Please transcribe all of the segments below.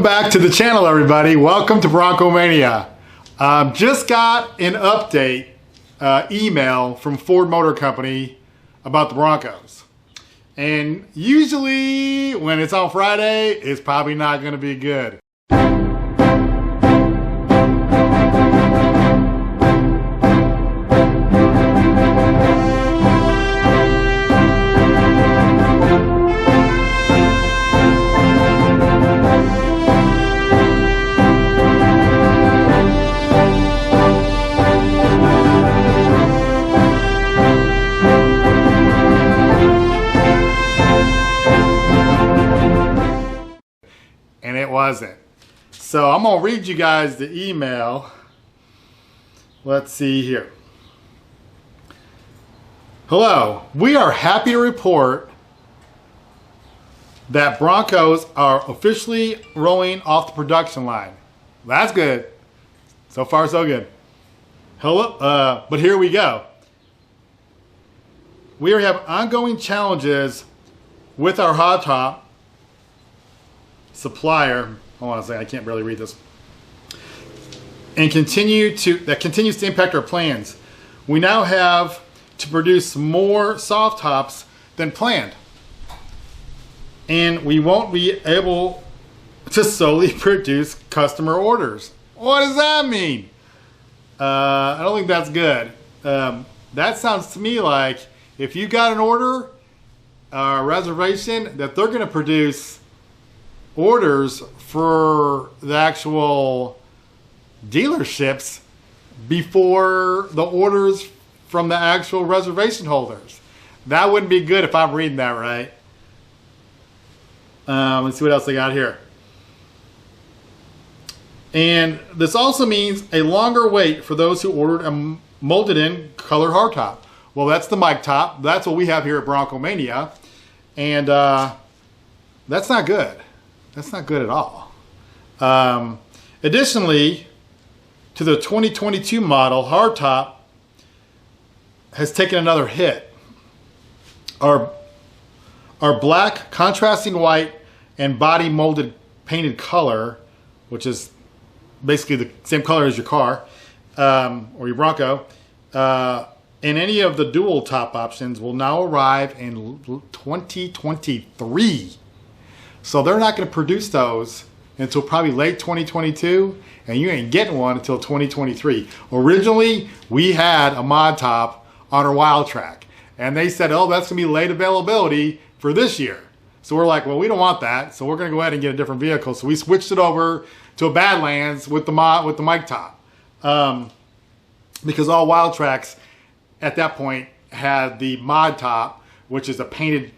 Welcome back to the channel, everybody. Welcome to Broncomania. Just got an update email from Ford Motor Company about the Broncos. And usually when it's on Friday, it's probably not going to be good. And it wasn't. So I'm going to read you guys the email. Let's see here. Hello. We are happy to report that Broncos are officially rolling off the production line. That's good. So far, so good. Hello. But here we go. We have ongoing challenges with our hot top supplier. Hold on a second, I can't barely read this. And that continues to impact our plans. We now have to produce more soft tops than planned. And we won't be able to solely produce customer orders. What does that mean? I don't think that's good. That sounds to me like if you got an order, a reservation, that they're going to produce orders for the actual dealerships before the orders from the actual reservation holders. That wouldn't be good if I'm reading that right. Let's see what else they got here. And this also means a longer wait for those who ordered a molded in color hardtop. Well, that's the mic top. That's what we have here at Broncomania. And that's not good. That's not good at all. Additionally, to the 2022 model, hardtop has taken another hit. Our black contrasting white and body molded painted color, which is basically the same color as your car or your Bronco, and any of the dual top options will now arrive in 2023. So they're not going to produce those until probably late 2022, and you ain't getting one until 2023. Originally, we had a mod top on our Wild Track, and they said, oh, that's going to be late availability for this year. So we're like, well, we don't want that, so we're going to go ahead and get a different vehicle. So we switched it over to a Badlands with the mic top, because all Wild Tracks at that point had the mod top, which is a painted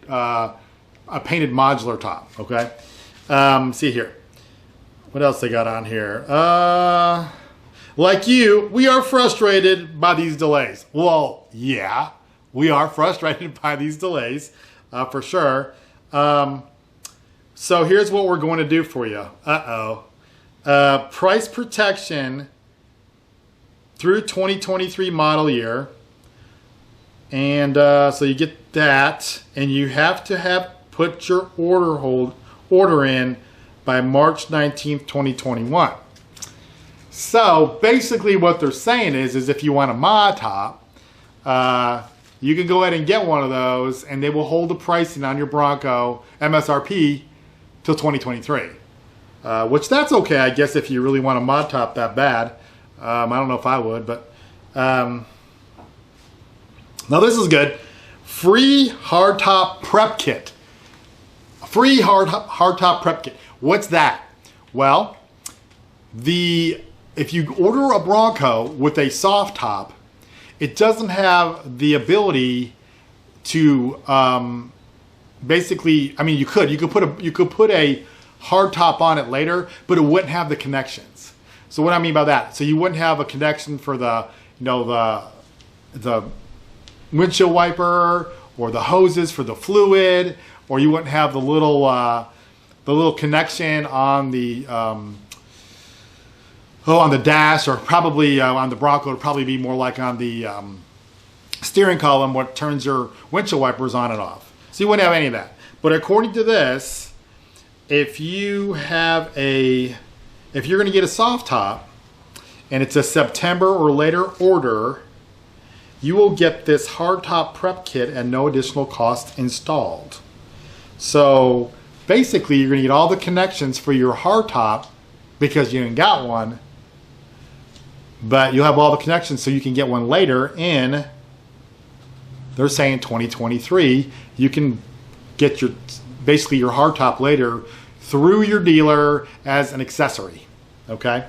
modular top. Okay. See here. What else they got on here? Like you, we are frustrated by these delays. Well, yeah, we are frustrated by these delays, for sure. So here's what we're going to do for you. Price protection through 2023 model year. And so you get that, and you have to put your order in by March 19th, 2021. So basically what they're saying is if you want a mod top, you can go ahead and get one of those, and they will hold the pricing on your Bronco MSRP till 2023. Which that's okay, I guess, if you really want a mod top that bad. I don't know if I would, but now this is good. Free hardtop prep kit. Free hardtop prep kit. What's that? Well, if you order a Bronco with a soft top, it doesn't have the ability to basically. I mean, you could put a hard top on it later, but it wouldn't have the connections. So what I mean by that? So you wouldn't have a connection for the windshield wiper or the hoses for the fluid, or you wouldn't have the little connection on the on the dash, or probably on the Bronco. It would probably be more like on the steering column, what turns your windshield wipers on and off. So you wouldn't have any of that. But according to this, if you're going to get a soft top and it's a September or later order, you will get this hardtop prep kit at no additional cost installed. So basically, you're going to get all the connections for your hardtop because you ain't got one, but you'll have all the connections so you can get one later in, they're saying 2023. You can get basically your hardtop later through your dealer as an accessory. Okay?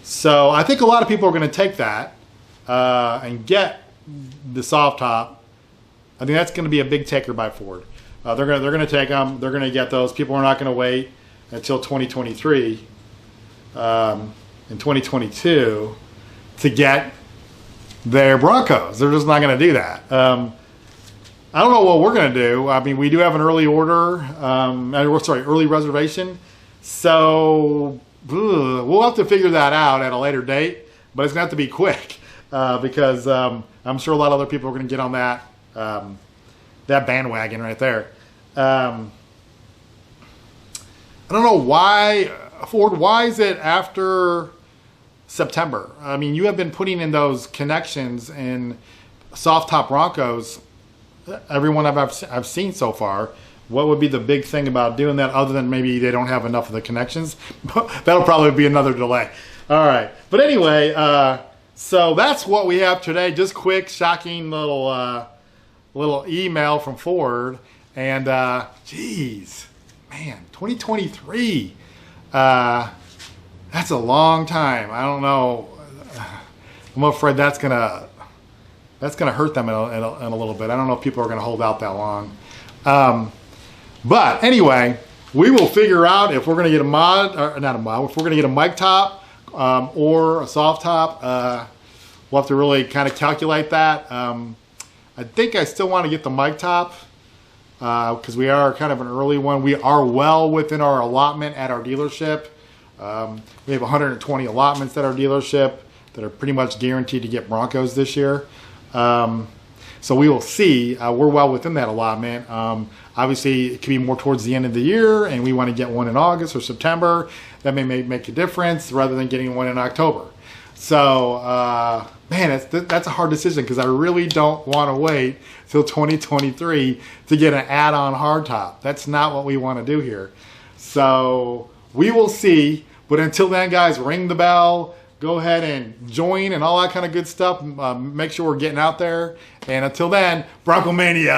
So I think a lot of people are going to take that and get the soft top. I think that's going to be a big taker by Ford. They're going to take them. They're going to get those. People are not going to wait until 2023 and 2022 to get their Broncos. They're just not going to do that. I don't know what we're going to do. I mean, we do have an early order, early reservation. So we'll have to figure that out at a later date, but it's going to have to be quick because I'm sure a lot of other people are going to get on that bandwagon right there. I don't know why, Ford, why is it after September? I mean, you have been putting in those connections in soft top Broncos, everyone I've seen so far. What would be the big thing about doing that other than maybe they don't have enough of the connections? That'll probably be another delay. All right. But anyway, so that's what we have today. Just quick, shocking little email from Ford. And, geez, man, 2023. That's a long time. I don't know. I'm afraid that's gonna hurt them in a little bit. I don't know if people are gonna hold out that long. But anyway, we will figure out if we're gonna get if we're gonna get a mic top or a soft top. We'll have to really kind of calculate that. I think I still want to get the mic top because we are kind of an early one. We are well within our allotment at our dealership. We have 120 allotments at our dealership that are pretty much guaranteed to get Broncos this year. So we will see. We're well within that allotment. Obviously, it could be more towards the end of the year, and we want to get one in August or September. That may make a difference rather than getting one in October. So, man, that's a hard decision because I really don't want to wait till 2023 to get an add-on hardtop. That's not what we want to do here. So we will see. But until then, guys, ring the bell. Go ahead and join and all that kind of good stuff. Make sure we're getting out there. And until then, Broncomania.